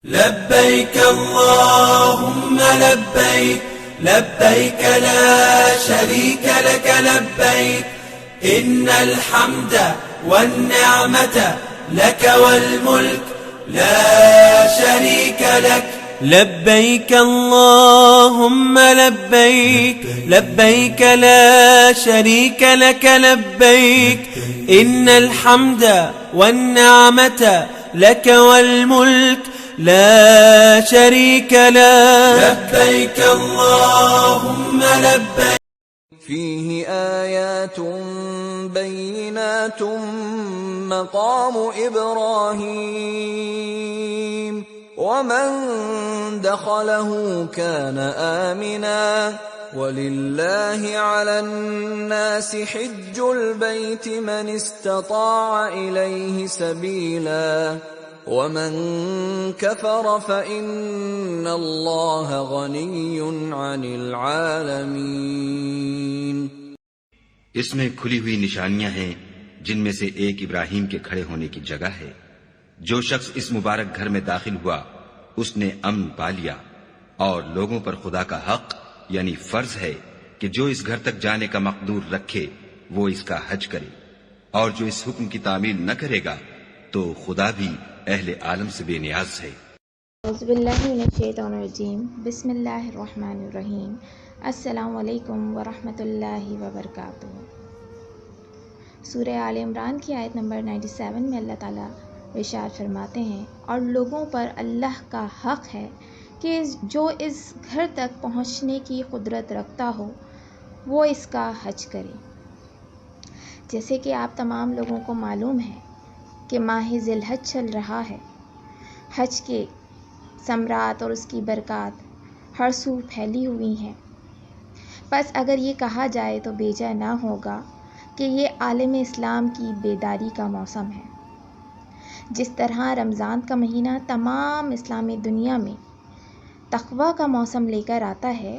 لبيك اللهم لبيك لبيك لا شريك لك لبيك إن الحمد والنعمة لك والملك لا شريك لك لبيك اللهم لبيك لبيك لا شريك لك لبيك إن الحمد والنعمة لك والملك لا شريك له لبيك اللهم لبيك فيه آيات بينات مقام إبراهيم ومن دخله كان آمنا ولله على الناس حج البيت من استطاع إليه سبيلا ومن كفر فإن الله غني عن العالمين۔ اس میں کھلی ہوئی نشانیاں ہیں جن میں سے ایک ابراہیم کے کھڑے ہونے کی جگہ ہے۔ جو شخص اس مبارک گھر میں داخل ہوا اس نے امن پا لیا، اور لوگوں پر خدا کا حق یعنی فرض ہے کہ جو اس گھر تک جانے کا مقدور رکھے وہ اس کا حج کرے، اور جو اس حکم کی تعمیل نہ کرے گا تو خدا بھی اہل عالم سے بے نیاز ہے۔ اعوذ باللہ من الشیطان الرجیم، بسم اللہ الرحمن الرحیم۔ السلام علیکم ورحمۃ اللہ وبرکاتہ۔ سورہ آل عمران کی آیت نمبر 97 میں اللہ تعالیٰ ارشاد فرماتے ہیں، اور لوگوں پر اللہ کا حق ہے کہ جو اس گھر تک پہنچنے کی قدرت رکھتا ہو وہ اس کا حج کرے۔ جیسے کہ آپ تمام لوگوں کو معلوم ہے کہ ماہ ذی الحج چل رہا ہے۔ حج کے ثمرات اور اس کی برکات ہر سو پھیلی ہوئی ہیں۔ بس اگر یہ کہا جائے تو بیجا نہ ہوگا کہ یہ عالم اسلام کی بیداری کا موسم ہے۔ جس طرح رمضان کا مہینہ تمام اسلامی دنیا میں تقویٰ کا موسم لے کر آتا ہے،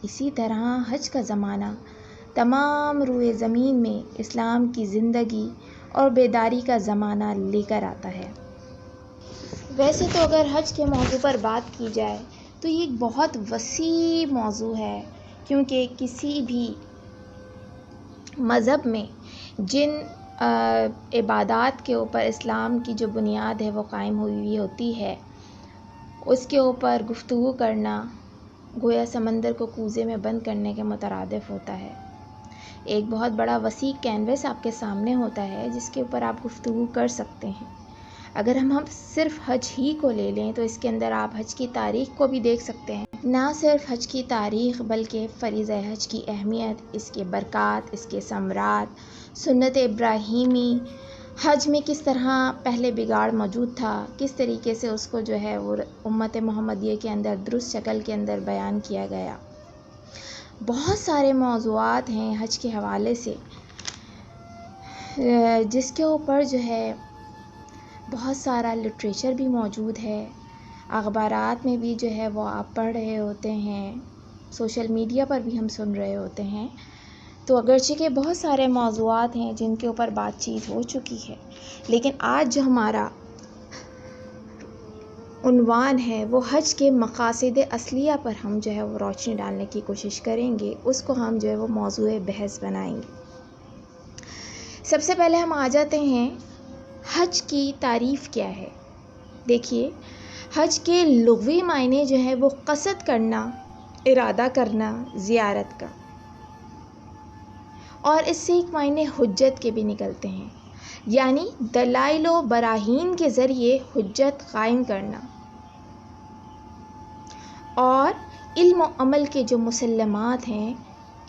اسی طرح حج کا زمانہ تمام روئے زمین میں اسلام کی زندگی اور بیداری کا زمانہ لے کر آتا ہے۔ ویسے تو اگر حج کے موضوع پر بات کی جائے تو یہ ایک بہت وسیع موضوع ہے، کیونکہ کسی بھی مذہب میں جن عبادات کے اوپر اسلام کی جو بنیاد ہے وہ قائم ہوئی ہوتی ہے، اس کے اوپر گفتگو کرنا گویا سمندر کو کوزے میں بند کرنے کے مترادف ہوتا ہے۔ ایک بہت بڑا وسیع کینوس آپ کے سامنے ہوتا ہے جس کے اوپر آپ گفتگو کر سکتے ہیں۔ اگر ہم صرف حج ہی کو لے لیں تو اس کے اندر آپ حج کی تاریخ کو بھی دیکھ سکتے ہیں۔ نہ صرف حج کی تاریخ بلکہ فریضہ حج کی اہمیت، اس کے برکات، اس کے ثمرات، سنت ابراہیمی، حج میں کس طرح پہلے بگاڑ موجود تھا، کس طریقے سے اس کو جو ہے وہ امت محمدیہ کے اندر درست شکل کے اندر بیان کیا گیا۔ بہت سارے موضوعات ہیں حج کے حوالے سے جس کے اوپر جو ہے بہت سارا لٹریچر بھی موجود ہے، اخبارات میں بھی جو ہے وہ آپ پڑھ رہے ہوتے ہیں، سوشل میڈیا پر بھی ہم سن رہے ہوتے ہیں۔ تو اگرچہ کہ بہت سارے موضوعات ہیں جن کے اوپر بات چیت ہو چکی ہے، لیکن آج جو ہمارا عنوان ہے وہ حج کے مقاصد اصلیہ پر ہم جو ہے وہ روشنی ڈالنے کی کوشش کریں گے، اس کو ہم جو ہے وہ موضوع بحث بنائیں گے۔ سب سے پہلے ہم آ جاتے ہیں حج کی تعریف کیا ہے۔ دیکھیے، حج کے لغوی معنی جو ہے وہ قصد کرنا، ارادہ کرنا زیارت کا، اور اس سے ایک معنی حجت کے بھی نکلتے ہیں، یعنی دلائل و براہین کے ذریعے حجت قائم کرنا، اور علم و عمل کے جو مسلمات ہیں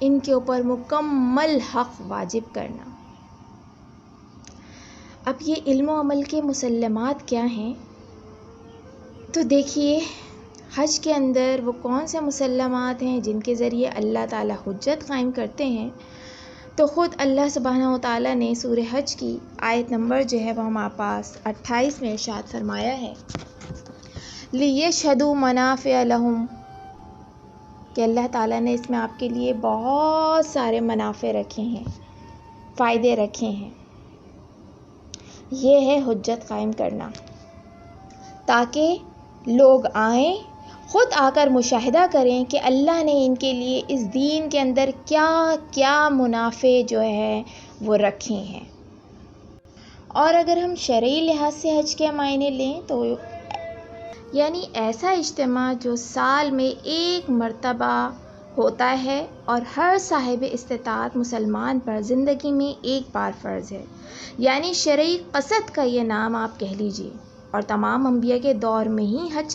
ان کے اوپر مکمل حق واجب کرنا۔ اب یہ علم و عمل کے مسلمات کیا ہیں؟ تو دیکھیے، حج کے اندر وہ کون سے مسلمات ہیں جن کے ذریعے اللہ تعالیٰ حجت قائم کرتے ہیں؟ تو خود اللہ سبحانہ و تعالیٰ نے سورہ حج کی آیت نمبر جو ہے وہ ہمارے پاس 28 میں ارشاد فرمایا ہے، لِيَشْهَدُوا مَنَافِعَ لَهُمْ، کہ اللہ تعالیٰ نے اس میں آپ کے لیے بہت سارے منافع رکھے ہیں، فائدے رکھے ہیں۔ یہ ہے حجت قائم کرنا، تاکہ لوگ آئیں، خود آ کر مشاہدہ کریں کہ اللہ نے ان کے لیے اس دین کے اندر کیا کیا منافع جو ہے وہ رکھے ہیں۔ اور اگر ہم شرعی لحاظ سے حج کے معنی لیں تو یعنی ایسا اجتماع جو سال میں ایک مرتبہ ہوتا ہے اور ہر صاحب استطاعت مسلمان پر زندگی میں ایک بار فرض ہے، یعنی شرعی قصد کا یہ نام آپ کہہ لیجئے۔ اور تمام انبیاء کے دور میں ہی حج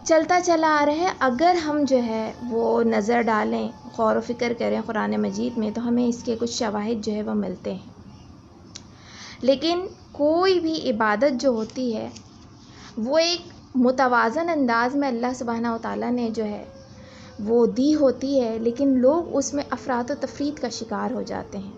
چلتا چلا آ رہا ہے۔ اگر ہم جو ہے وہ نظر ڈالیں، غور و فکر کریں قرآن مجید میں، تو ہمیں اس کے کچھ شواہد جو ہے وہ ملتے ہیں۔ لیکن کوئی بھی عبادت جو ہوتی ہے وہ ایک متوازن انداز میں اللہ سبحانہ و تعالیٰ نے جو ہے وہ دی ہوتی ہے، لیکن لوگ اس میں افراط و تفریط کا شکار ہو جاتے ہیں۔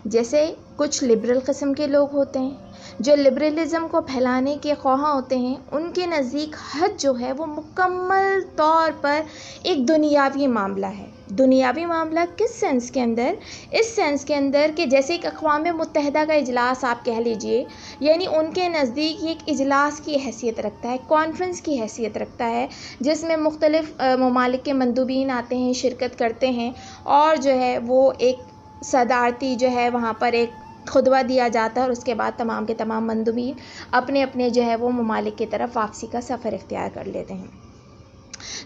جیسے کچھ لبرل قسم کے لوگ ہوتے ہیں جو لبرلزم کو پھیلانے کے خواہاں ہوتے ہیں، ان کے نزدیک حج جو ہے وہ مکمل طور پر ایک دنیاوی معاملہ ہے۔ دنیاوی معاملہ کس سینس کے اندر؟ اس سینس کے اندر کہ جیسے ایک اقوام متحدہ کا اجلاس آپ کہہ لیجئے، یعنی ان کے نزدیک یہ ایک اجلاس کی حیثیت رکھتا ہے، کانفرنس کی حیثیت رکھتا ہے، جس میں مختلف ممالک کے مندوبین آتے ہیں، شرکت کرتے ہیں، اور جو ہے وہ ایک صدارتی جو ہے وہاں پر ایک خطبہ دیا جاتا ہے، اور اس کے بعد تمام کے تمام مندوبین اپنے اپنے جو ہے وہ ممالک کی طرف واپسی کا سفر اختیار کر لیتے ہیں۔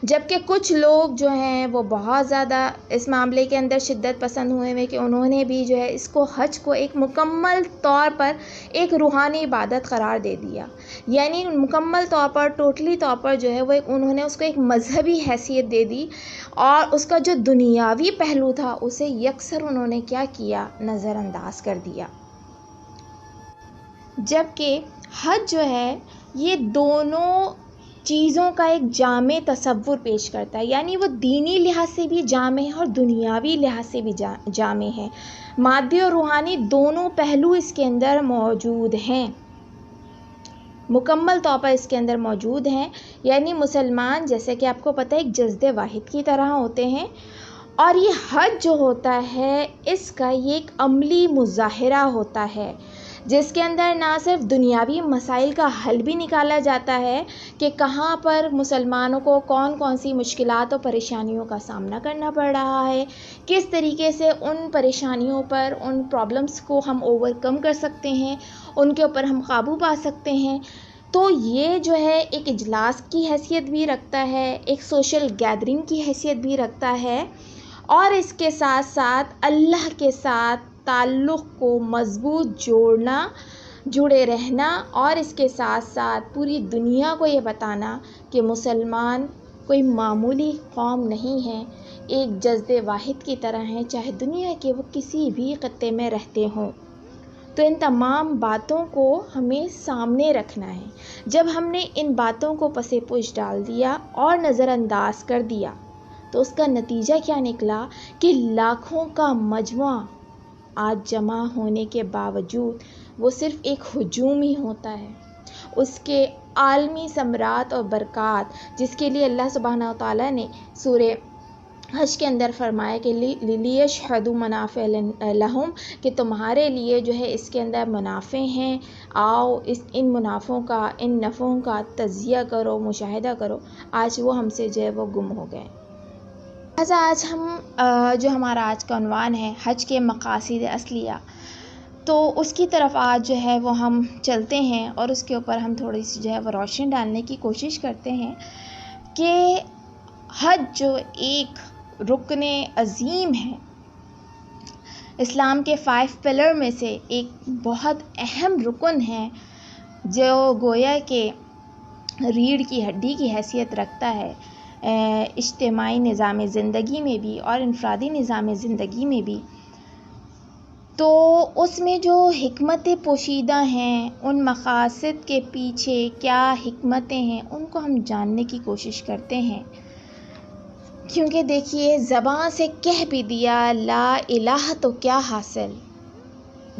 جبکہ کچھ لوگ جو ہیں وہ بہت زیادہ اس معاملے کے اندر شدت پسند ہوئے کہ انہوں نے بھی جو ہے اس کو حج کو ایک مکمل طور پر ایک روحانی عبادت قرار دے دیا، یعنی مکمل طور پر ٹوٹلی طور پر جو ہے وہ انہوں نے اس کو ایک مذہبی حیثیت دے دی، اور اس کا جو دنیاوی پہلو تھا اسے یکسر انہوں نے کیا کیا، نظر انداز کر دیا۔ جبکہ حج جو ہے یہ دونوں چیزوں کا ایک جامع تصور پیش کرتا ہے، یعنی وہ دینی لحاظ سے بھی جامع ہے اور دنیاوی لحاظ سے بھی جامع ہے۔ مادی اور روحانی دونوں پہلو اس کے اندر موجود ہیں، مکمل طور پر اس کے اندر موجود ہیں۔ یعنی مسلمان جیسے کہ آپ کو پتہ ہے ایک جسد واحد کی طرح ہوتے ہیں، اور یہ حج جو ہوتا ہے اس کا یہ ایک عملی مظاہرہ ہوتا ہے، جس کے اندر نہ صرف دنیاوی مسائل کا حل بھی نکالا جاتا ہے کہ کہاں پر مسلمانوں کو کون کون سی مشکلات اور پریشانیوں کا سامنا کرنا پڑ رہا ہے، کس طریقے سے ان پریشانیوں پر، ان پرابلمس کو ہم اوور کم کر سکتے ہیں، ان کے اوپر ہم قابو پا سکتے ہیں۔ تو یہ جو ہے ایک اجلاس کی حیثیت بھی رکھتا ہے، ایک سوشل گیدرنگ کی حیثیت بھی رکھتا ہے، اور اس کے ساتھ ساتھ اللہ کے ساتھ تعلق کو مضبوط جڑے رہنا، اور اس کے ساتھ ساتھ پوری دنیا کو یہ بتانا کہ مسلمان کوئی معمولی قوم نہیں ہے، ایک جسد واحد کی طرح ہیں، چاہے دنیا کے وہ کسی بھی خطے میں رہتے ہوں۔ تو ان تمام باتوں کو ہمیں سامنے رکھنا ہے۔ جب ہم نے ان باتوں کو پس پش ڈال دیا اور نظر انداز کر دیا تو اس کا نتیجہ کیا نکلا کہ لاکھوں کا مجموعہ آج جمع ہونے کے باوجود وہ صرف ایک ہجوم ہی ہوتا ہے۔ اس کے عالمی ثمرات اور برکات جس کے لیے اللہ سبحانہ و تعالیٰ نے سورہ حج کے اندر فرمایا کہ لِيَشْهَدُوا مَنَافِعَ لَهُمْ، کہ تمہارے لیے جو ہے اس کے اندر منافع ہیں، آؤ ان منافعوں کا، ان نفعوں کا تجزیہ کرو، مشاہدہ کرو، آج وہ ہم سے جو ہے وہ گم ہو گئے۔ لہٰذا آج ہم جو ہمارا آج کا عنوان ہے حج کے مقاصد اصلیہ، تو اس کی طرف آج جو ہے وہ ہم چلتے ہیں، اور اس کے اوپر ہم تھوڑی سی جو ہے وہ روشنی ڈالنے کی کوشش کرتے ہیں کہ حج جو ایک رکن عظیم ہے، اسلام کے 5 پلر میں سے ایک بہت اہم رکن ہے، جو گویا کہ ریڑھ کی ہڈی کی حیثیت رکھتا ہے اجتماعی نظام زندگی میں بھی اور انفرادی نظام زندگی میں بھی۔ تو اس میں جو حکمتیں پوشیدہ ہیں، ان مقاصد کے پیچھے کیا حکمتیں ہیں، ان کو ہم جاننے کی کوشش کرتے ہیں۔ کیونکہ دیکھیے زبان سے کہہ بھی دیا لا الہ تو کیا حاصل،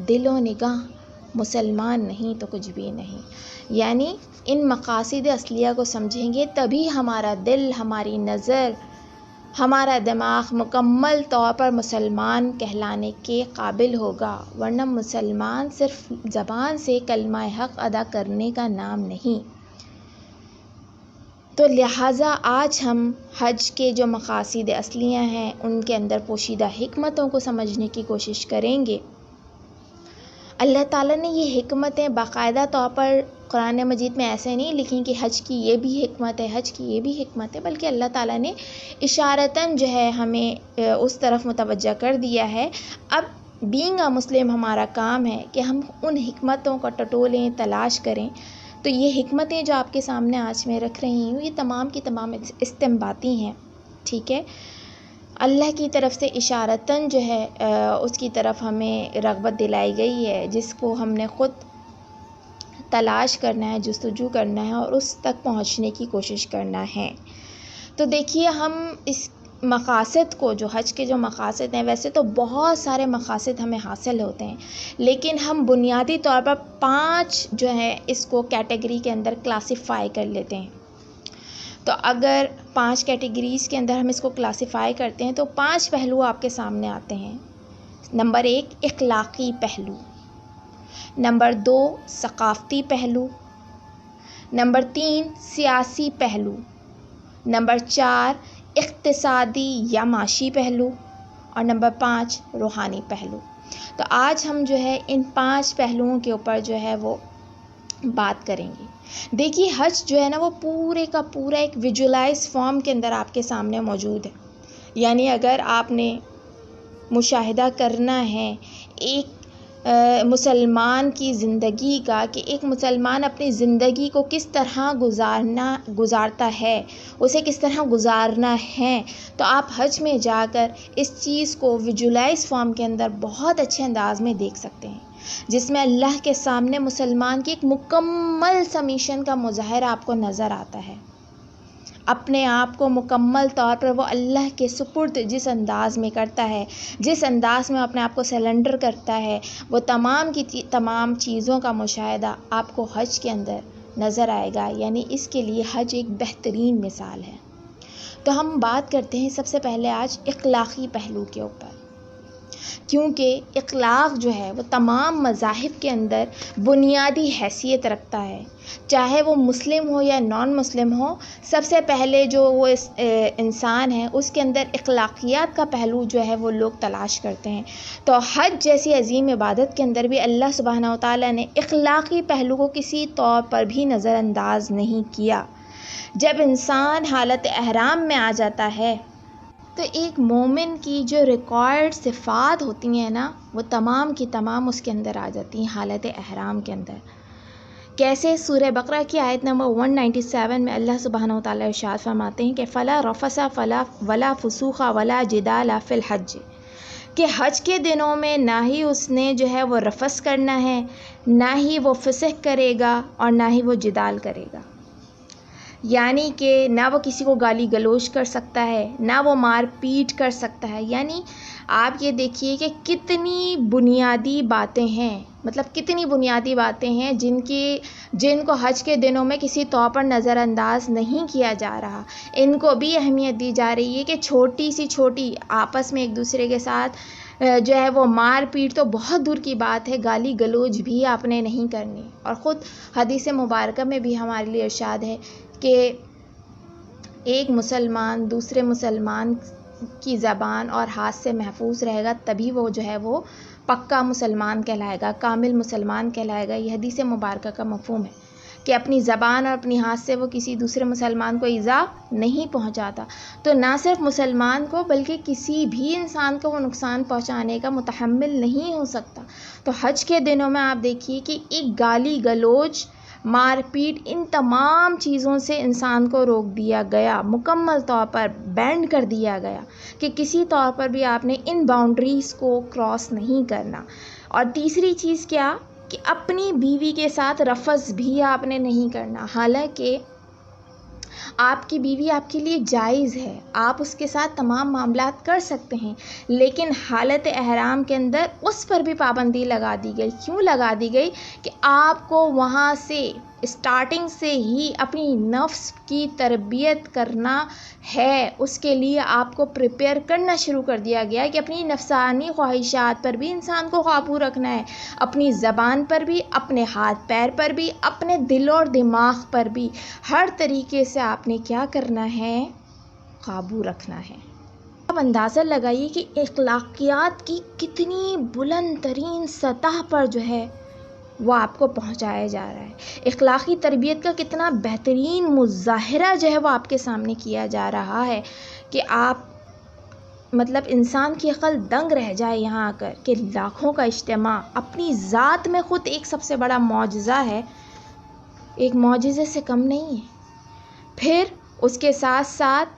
دل و نگاہ مسلمان نہیں تو کچھ بھی نہیں۔ یعنی ان مقاصد اصلیہ کو سمجھیں گے تبھی ہمارا دل، ہماری نظر ہمارا دماغ مکمل طور پر مسلمان کہلانے کے قابل ہوگا، ورنہ مسلمان صرف زبان سے کلمہ حق ادا کرنے کا نام نہیں۔ تو لہٰذا آج ہم حج کے جو مقاصد اصلیہ ہیں ان کے اندر پوشیدہ حکمتوں کو سمجھنے کی کوشش کریں گے۔ اللہ تعالیٰ نے یہ حکمتیں باقاعدہ طور پر قرآن مجید میں ایسے نہیں لکھیں کہ حج کی یہ بھی حکمت ہے، حج کی یہ بھی حکمت ہے، بلکہ اللہ تعالیٰ نے اشارتاً جو ہے ہمیں اس طرف متوجہ کر دیا ہے۔ اب بینگ اے مسلم ہمارا کام ہے کہ ہم ان حکمتوں کو ٹٹولیں، تلاش کریں۔ تو یہ حکمتیں جو آپ کے سامنے آج میں رکھ رہی ہوں، یہ تمام کی تمام استنباطی ہیں، ٹھیک ہے۔ اللہ کی طرف سے اشارتاً جو ہے اس کی طرف ہمیں رغبت دلائی گئی ہے، جس کو ہم نے خود تلاش کرنا ہے، جستجو کرنا ہے اور اس تک پہنچنے کی کوشش کرنا ہے۔ تو دیکھیے، ہم اس مقاصد کو، جو حج کے جو مقاصد ہیں، ویسے تو بہت سارے مقاصد ہمیں حاصل ہوتے ہیں، لیکن ہم بنیادی طور پر 5 جو ہے اس کو کیٹیگری کے اندر کلاسیفائی کر لیتے ہیں۔ تو اگر 5 کیٹیگریز کے اندر ہم اس کو کلاسیفائی کرتے ہیں تو 5 پہلو آپ کے سامنے آتے ہیں۔ نمبر 1 اخلاقی پہلو، نمبر 2 ثقافتی پہلو، نمبر 3 سیاسی پہلو، نمبر 4 اقتصادی یا معاشی پہلو، اور نمبر 5 روحانی پہلو۔ تو آج ہم جو ہے ان 5 پہلوؤں کے اوپر جو ہے وہ بات کریں گے۔ دیکھیے، حج جو ہے نا وہ پورے کا پورا ایک ویژولائز فارم کے اندر آپ کے سامنے موجود ہے۔ یعنی اگر آپ نے مشاہدہ کرنا ہے ایک مسلمان کی زندگی کا، کہ ایک مسلمان اپنی زندگی کو کس طرح گزارتا ہے، اسے کس طرح گزارنا ہے، تو آپ حج میں جا کر اس چیز کو ویژولائز فارم کے اندر بہت اچھے انداز میں دیکھ سکتے ہیں، جس میں اللہ کے سامنے مسلمان کی ایک مکمل سمیشن کا مظاہرہ آپ کو نظر آتا ہے۔ اپنے آپ کو مکمل طور پر وہ اللہ کے سپرد جس انداز میں کرتا ہے، جس انداز میں اپنے آپ کو سرنڈر کرتا ہے، وہ تمام کی تمام چیزوں کا مشاہدہ آپ کو حج کے اندر نظر آئے گا۔ یعنی اس کے لیے حج ایک بہترین مثال ہے۔ تو ہم بات کرتے ہیں سب سے پہلے آج اخلاقی پہلو کے اوپر، کیونکہ اخلاق جو ہے وہ تمام مذاہب کے اندر بنیادی حیثیت رکھتا ہے، چاہے وہ مسلم ہو یا نان مسلم ہو۔ سب سے پہلے جو وہ انسان ہے اس کے اندر اخلاقیات کا پہلو جو ہے وہ لوگ تلاش کرتے ہیں۔ تو حج جیسی عظیم عبادت کے اندر بھی اللہ سبحانہ و تعالیٰ نے اخلاقی پہلو کو کسی طور پر بھی نظر انداز نہیں کیا۔ جب انسان حالت احرام میں آ جاتا ہے تو ایک مومن کی جو ریکوائرڈ صفات ہوتی ہیں نا، وہ تمام کی تمام اس کے اندر آ جاتی ہیں حالت احرام کے اندر۔ کیسے؟ سورہ بقرہ کی آیت نمبر 197 میں اللہ سبحانہ و تعالیٰ ارشاد فرماتے ہیں کہ فَلَا رَفَثَ وَلَا فُسُوقَ وَلَا جِدَالَ فِي الْحَجِّ، کہ حج کے دنوں میں نہ ہی اس نے جو ہے وہ رفث کرنا ہے، نہ ہی وہ فسق کرے گا، اور نہ ہی وہ جدال کرے گا۔ یعنی کہ نہ وہ کسی کو گالی گلوچ کر سکتا ہے، نہ وہ مار پیٹ کر سکتا ہے۔ یعنی آپ یہ دیکھیے کہ کتنی بنیادی باتیں ہیں، مطلب کتنی بنیادی باتیں ہیں جن کو حج کے دنوں میں کسی طور پر نظر انداز نہیں کیا جا رہا۔ ان کو بھی اہمیت دی جا رہی ہے کہ چھوٹی سی چھوٹی آپس میں ایک دوسرے کے ساتھ جو ہے وہ مار پیٹ تو بہت دور کی بات ہے، گالی گلوچ بھی آپ نے نہیں کرنی۔ اور خود حدیث مبارکہ میں بھی ہمارے لیے ارشاد ہے کہ ایک مسلمان دوسرے مسلمان کی زبان اور ہاتھ سے محفوظ رہے گا، تبھی وہ جو ہے وہ پکا مسلمان کہلائے گا، کامل مسلمان کہلائے گا۔ یہ حدیث مبارکہ کا مفہوم ہے کہ اپنی زبان اور اپنی ہاتھ سے وہ کسی دوسرے مسلمان کو ایذا نہیں پہنچاتا۔ تو نہ صرف مسلمان کو بلکہ کسی بھی انسان کو وہ نقصان پہنچانے کا متحمل نہیں ہو سکتا۔ تو حج کے دنوں میں آپ دیکھیے کہ ایک گالی گلوچ، مار پیٹ، ان تمام چیزوں سے انسان کو روک دیا گیا، مکمل طور پر بینڈ کر دیا گیا کہ کسی طور پر بھی آپ نے ان باؤنڈریز کو کراس نہیں کرنا۔ اور تیسری چیز کیا کہ اپنی بیوی کے ساتھ رفث بھی آپ نے نہیں کرنا۔ حالانکہ آپ کی بیوی آپ کے لیے جائز ہے، آپ اس کے ساتھ تمام معاملات کر سکتے ہیں، لیکن حالت احرام کے اندر اس پر بھی پابندی لگا دی گئی۔ کیوں لگا دی گئی؟ کہ آپ کو وہاں سے اسٹارٹنگ سے ہی اپنی نفس کی تربیت کرنا ہے. اس کے لیے آپ کو پریپیئر کرنا شروع کر دیا گیا ہے کہ اپنی نفسانی خواہشات پر بھی انسان کو قابو رکھنا ہے، اپنی زبان پر بھی، اپنے ہاتھ پیر پر بھی، اپنے دل اور دماغ پر بھی، ہر طریقے سے آپ نے کیا کرنا ہے؟ قابو رکھنا ہے. اب اندازہ لگائیے کہ اخلاقیات کی کتنی بلند ترین سطح پر جو ہے وہ آپ کو پہنچایا جا رہا ہے. اخلاقی تربیت کا کتنا بہترین مظاہرہ جو ہے وہ آپ کے سامنے کیا جا رہا ہے کہ آپ مطلب انسان کی عقل دنگ رہ جائے یہاں آ کر کہ لاکھوں کا اجتماع اپنی ذات میں خود ایک سب سے بڑا معجزہ ہے، ایک معجزے سے کم نہیں ہے. پھر اس کے ساتھ ساتھ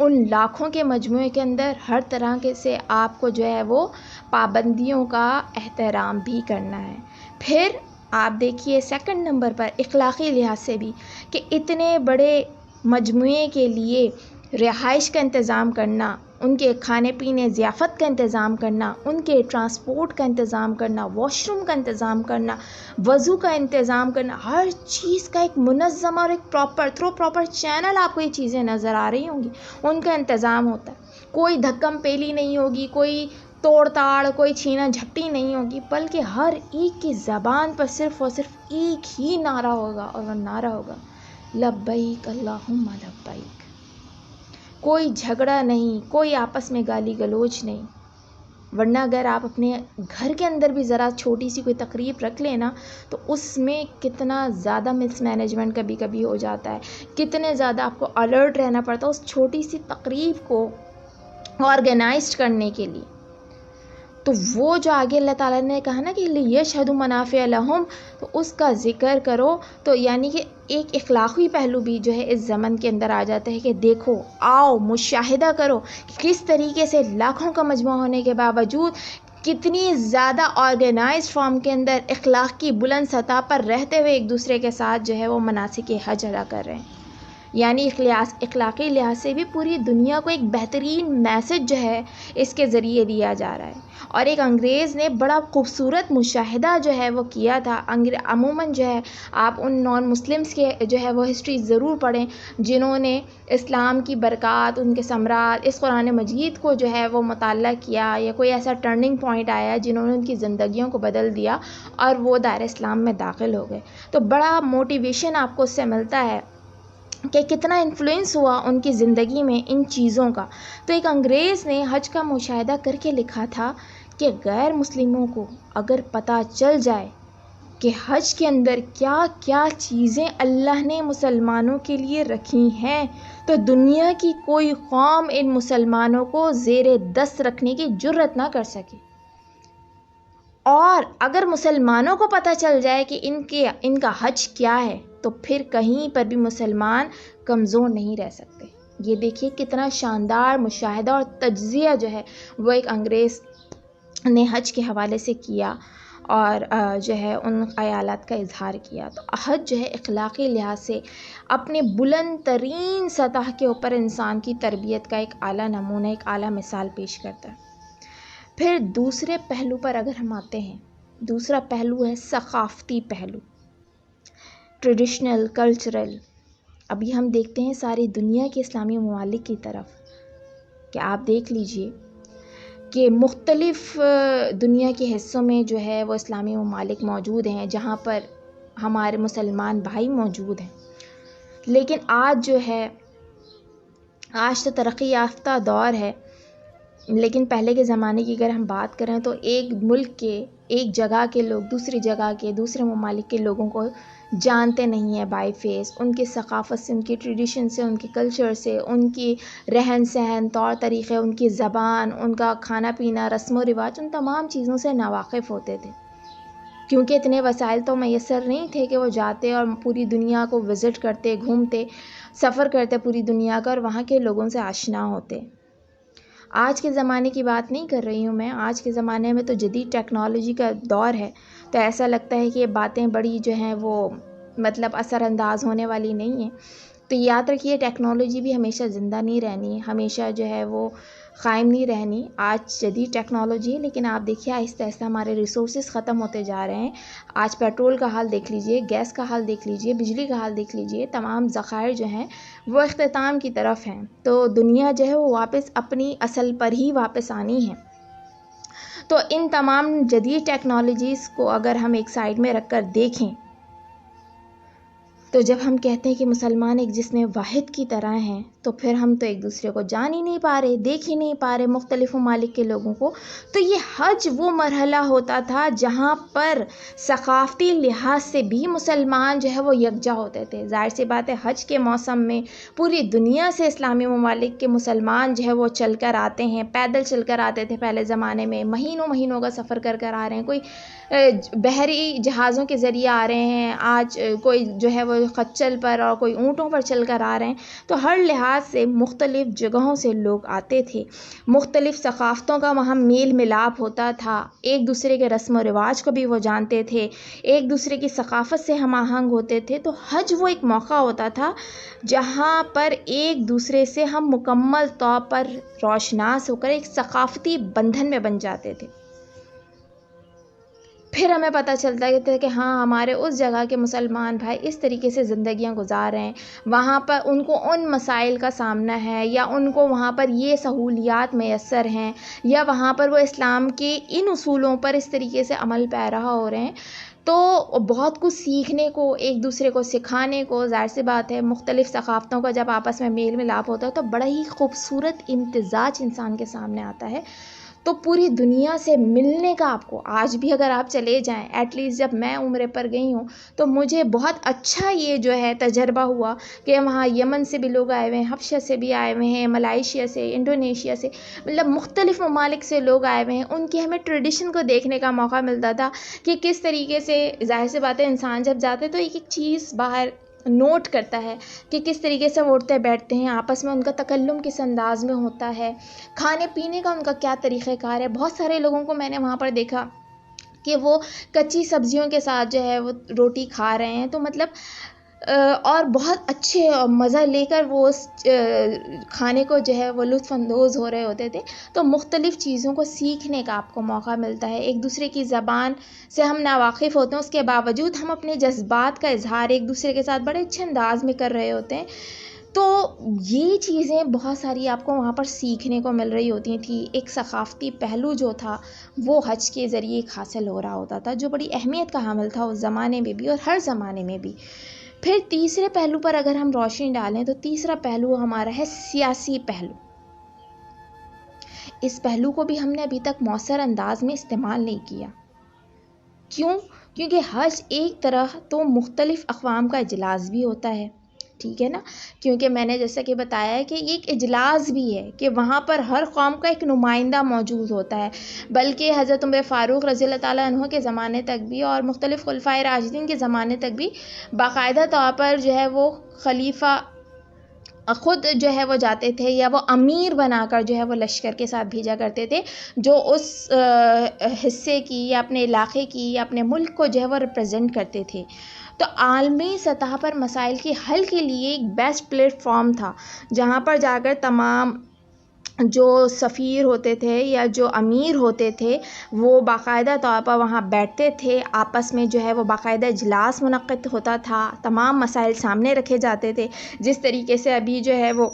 ان لاکھوں کے مجموعے کے اندر ہر طرح کے سے آپ کو جو ہے وہ پابندیوں کا احترام بھی کرنا ہے. پھر آپ دیکھیے سیکنڈ نمبر پر اخلاقی لحاظ سے بھی کہ اتنے بڑے مجموعے کے لیے رہائش کا انتظام کرنا، ان کے کھانے پینے ضیافت کا انتظام کرنا، ان کے ٹرانسپورٹ کا انتظام کرنا، واش روم کا انتظام کرنا، وضو کا انتظام کرنا، ہر چیز کا ایک منظم اور ایک پراپر چینل آپ کو یہ چیزیں نظر آ رہی ہوں گی، ان کا انتظام ہوتا ہے. کوئی دھکم پیلی نہیں ہوگی، کوئی توڑ تاڑ، کوئی چھینا جھپٹی نہیں ہوگی، بلکہ ہر ایک کی زبان پر صرف اور صرف ایک ہی نعرہ ہوگا، اور وہ نعرہ ہوگا لبیک اللہم لبیک. کوئی جھگڑا نہیں، کوئی آپس میں گالی گلوچ نہیں. ورنہ اگر آپ اپنے گھر کے اندر بھی ذرا چھوٹی سی کوئی تقریب رکھ لینا تو اس میں کتنا زیادہ مس مینجمنٹ کبھی کبھی ہو جاتا ہے، کتنے زیادہ آپ کو الرٹ رہنا پڑتا ہے اس چھوٹی سی تقریب کو آرگنائزڈ کرنے کے لیے. تو وہ جو آگے اللہ تعالیٰ نے کہا نا کہ لیشہدوا منافع لہم، تو اس کا ذکر کرو. تو یعنی کہ ایک اخلاقی پہلو بھی جو ہے اس زمن کے اندر آ جاتا ہے کہ دیکھو، آؤ مشاہدہ کرو کہ کس طریقے سے لاکھوں کا مجموعہ ہونے کے باوجود کتنی زیادہ آرگنائزڈ فارم کے اندر اخلاق کی بلند سطح پر رہتے ہوئے ایک دوسرے کے ساتھ جو ہے وہ مناسک حج ادا کر رہے ہیں. یعنی اخلاقی لحاظ سے بھی پوری دنیا کو ایک بہترین میسج جو ہے اس کے ذریعے دیا جا رہا ہے. اور ایک انگریز نے بڑا خوبصورت مشاہدہ جو ہے وہ کیا تھا. عموماً جو ہے آپ ان نان مسلمس کے جو ہے وہ ہسٹری ضرور پڑھیں جنہوں نے اسلام کی برکات، ان کے ثمرات، اس قرآن مجید کو جو ہے وہ مطالعہ کیا، یا کوئی ایسا ٹرننگ پوائنٹ آیا جنہوں نے ان کی زندگیوں کو بدل دیا اور وہ دائرہ اسلام میں داخل ہو گئے. تو بڑا موٹیویشن آپ کو اس سے ملتا ہے کہ کتنا انفلوئنس ہوا ان کی زندگی میں ان چیزوں کا. تو ایک انگریز نے حج کا مشاہدہ کر کے لکھا تھا کہ غیر مسلموں کو اگر پتہ چل جائے کہ حج کے اندر کیا کیا چیزیں اللہ نے مسلمانوں کے لیے رکھی ہیں تو دنیا کی کوئی قوم ان مسلمانوں کو زیر دست رکھنے کی جرت نہ کر سکے. اور اگر مسلمانوں کو پتہ چل جائے کہ ان کا حج کیا ہے تو پھر کہیں پر بھی مسلمان کمزور نہیں رہ سکتے. یہ دیکھیے کتنا شاندار مشاہدہ اور تجزیہ جو ہے وہ ایک انگریز نے حج کے حوالے سے کیا اور جو ہے ان خیالات کا اظہار کیا. تو حج جو ہے اخلاقی لحاظ سے اپنے بلند ترین سطح کے اوپر انسان کی تربیت کا ایک اعلیٰ نمونہ، ایک اعلیٰ مثال پیش کرتا ہے. پھر دوسرے پہلو پر اگر ہم آتے ہیں، دوسرا پہلو ہے ثقافتی پہلو، ٹریڈیشنل، کلچرل. ابھی ہم دیکھتے ہیں ساری دنیا کے اسلامی ممالک کی طرف کہ آپ دیکھ لیجئے کہ مختلف دنیا کے حصوں میں جو ہے وہ اسلامی ممالک موجود ہیں جہاں پر ہمارے مسلمان بھائی موجود ہیں. لیکن آج جو ہے، آج تو ترقی یافتہ دور ہے، لیکن پہلے کے زمانے کی اگر ہم بات کریں تو ایک ملک کے، ایک جگہ کے لوگ دوسری جگہ کے، دوسرے ممالک کے لوگوں کو جانتے نہیں ہیں بائی فیس. ان کی ثقافت سے، ان کی ٹریڈیشن سے، ان کے کلچر سے، ان کی رہن سہن، طور طریقے، ان کی زبان، ان کا کھانا پینا، رسم و رواج، ان تمام چیزوں سے ناواقف ہوتے تھے کیونکہ اتنے وسائل تو میسر نہیں تھے کہ وہ جاتے اور پوری دنیا کو وزٹ کرتے، گھومتے، سفر کرتے پوری دنیا کا اور وہاں کے لوگوں سے آشنا ہوتے. آج کے زمانے کی بات نہیں کر رہی ہوں میں، آج کے زمانے میں تو جدید ٹیکنالوجی کا دور ہے تو ایسا لگتا ہے کہ یہ باتیں بڑی جو ہیں وہ مطلب اثر انداز ہونے والی نہیں ہیں. تو یاد رکھیے ٹیکنالوجی بھی ہمیشہ زندہ نہیں رہنی، ہمیشہ جو ہے وہ قائم نہیں رہنی. آج جدید ٹیکنالوجی ہے، لیکن آپ دیکھیے آہستہ آہستہ ہمارے ریسورسز ختم ہوتے جا رہے ہیں. آج پیٹرول کا حال دیکھ لیجئے، گیس کا حال دیکھ لیجئے، بجلی کا حال دیکھ لیجئے، تمام ذخائر جو ہیں وہ اختتام کی طرف ہیں. تو دنیا جو ہے وہ واپس اپنی اصل پر ہی واپس آنی ہے. تو ان تمام جدید ٹیکنالوجیز کو اگر ہم ایک سائڈ میں رکھ کر دیکھیں تو جب ہم کہتے ہیں کہ مسلمان ایک جسم واحد کی طرح ہیں، تو پھر ہم تو ایک دوسرے کو جان ہی نہیں پا رہے، دیکھ ہی نہیں پا رہے مختلف ممالک کے لوگوں کو. تو یہ حج وہ مرحلہ ہوتا تھا جہاں پر ثقافتی لحاظ سے بھی مسلمان جو ہے وہ یکجا ہوتے تھے. ظاہر سی بات ہے حج کے موسم میں پوری دنیا سے اسلامی ممالک کے مسلمان جو ہے وہ چل کر آتے ہیں، پیدل چل کر آتے تھے پہلے زمانے میں، مہینوں مہینوں کا سفر کر کر آ رہے ہیں. کوئی بحری جہازوں کے ذریعے آ رہے ہیں، آج کوئی جو ہے وہ خچل پر اور کوئی اونٹوں پر چل کر آ رہے ہیں. تو ہر لحاظ سے مختلف جگہوں سے لوگ آتے تھے، مختلف ثقافتوں کا وہاں میل ملاپ ہوتا تھا، ایک دوسرے کے رسم و رواج کو بھی وہ جانتے تھے، ایک دوسرے کی ثقافت سے ہم آہنگ ہوتے تھے. تو حج وہ ایک موقع ہوتا تھا جہاں پر ایک دوسرے سے ہم مکمل طور پر روشناس ہو کر ایک ثقافتی بندھن میں بن جاتے تھے. پھر ہمیں پتہ چلتا ہے کہ ہاں ہمارے اس جگہ کے مسلمان بھائی اس طریقے سے زندگیاں گزار رہے ہیں، وہاں پر ان کو ان مسائل کا سامنا ہے، یا ان کو وہاں پر یہ سہولیات میسر ہیں، یا وہاں پر وہ اسلام کے ان اصولوں پر اس طریقے سے عمل پیرا ہو رہے ہیں. تو بہت کچھ سیکھنے کو، ایک دوسرے کو سکھانے کو. ظاہر سی بات ہے مختلف ثقافتوں کا جب آپس میں میل ملاپ ہوتا ہے تو بڑا ہی خوبصورت امتزاج انسان کے سامنے آتا ہے. تو پوری دنیا سے ملنے کا آپ کو آج بھی اگر آپ چلے جائیں، ایٹ لیسٹ جب میں عمرے پر گئی ہوں تو مجھے بہت اچھا یہ جو ہے تجربہ ہوا کہ وہاں یمن سے بھی لوگ آئے ہوئے ہیں، حبشہ سے بھی آئے ہوئے ہیں، ملائیشیا سے، انڈونیشیا سے، مطلب مختلف ممالک سے لوگ آئے ہوئے ہیں. ان کے ہمیں ٹریڈیشن کو دیکھنے کا موقع ملتا تھا کہ کس طریقے سے، ظاہر سی بات ہے انسان جب جاتے تو ایک ایک چیز باہر نوٹ کرتا ہے کہ کس طریقے سے وہ اٹھتے بیٹھتے ہیں، آپس میں ان کا تکلم کس انداز میں ہوتا ہے، کھانے پینے کا ان کا کیا طریقہ کار ہے. بہت سارے لوگوں کو میں نے وہاں پر دیکھا کہ وہ کچی سبزیوں کے ساتھ جو ہے وہ روٹی کھا رہے ہیں. تو مطلب اور بہت اچھے مزہ لے کر وہ اس کھانے کو جو ہے وہ لطف اندوز ہو رہے ہوتے تھے. تو مختلف چیزوں کو سیکھنے کا آپ کو موقع ملتا ہے، ایک دوسرے کی زبان سے ہم ناواقف ہوتے ہیں، اس کے باوجود ہم اپنے جذبات کا اظہار ایک دوسرے کے ساتھ بڑے اچھے انداز میں کر رہے ہوتے ہیں. تو یہ چیزیں بہت ساری آپ کو وہاں پر سیکھنے کو مل رہی ہوتی تھیں. ایک ثقافتی پہلو جو تھا وہ حج کے ذریعے حاصل ہو رہا ہوتا تھا، جو بڑی اہمیت کا حامل تھا اس زمانے میں بھی اور ہر زمانے میں بھی. پھر تیسرے پہلو پر اگر ہم روشنی ڈالیں تو تیسرا پہلو ہمارا ہے سیاسی پہلو. اس پہلو کو بھی ہم نے ابھی تک مؤثر انداز میں استعمال نہیں کیا. کیوں؟ کیونکہ حج ایک طرح تو مختلف اقوام کا اجلاس بھی ہوتا ہے، ٹھیک ہے نا، کیونکہ میں نے جیسا کہ بتایا ہے کہ یہ ایک اجلاس بھی ہے کہ وہاں پر ہر قوم کا ایک نمائندہ موجود ہوتا ہے. بلکہ حضرت عمر فاروق رضی اللہ تعالیٰ عنہ کے زمانے تک بھی اور مختلف خلفائے راشدین کے زمانے تک بھی باقاعدہ طور پر جو ہے وہ خلیفہ خود جو ہے وہ جاتے تھے، یا وہ امیر بنا کر جو ہے وہ لشکر کے ساتھ بھیجا کرتے تھے جو اس حصے کی یا اپنے علاقے کی یا اپنے ملک کو جو ہے وہ ریپرزینٹ کرتے تھے. تو عالمی سطح پر مسائل کے حل کے لیے ایک بیسٹ پلیٹ فارم تھا جہاں پر جا کر تمام جو سفیر ہوتے تھے یا جو امیر ہوتے تھے وہ باقاعدہ طور پر وہاں بیٹھتے تھے، آپس میں جو ہے وہ باقاعدہ اجلاس منعقد ہوتا تھا، تمام مسائل سامنے رکھے جاتے تھے. جس طریقے سے ابھی جو ہے وہ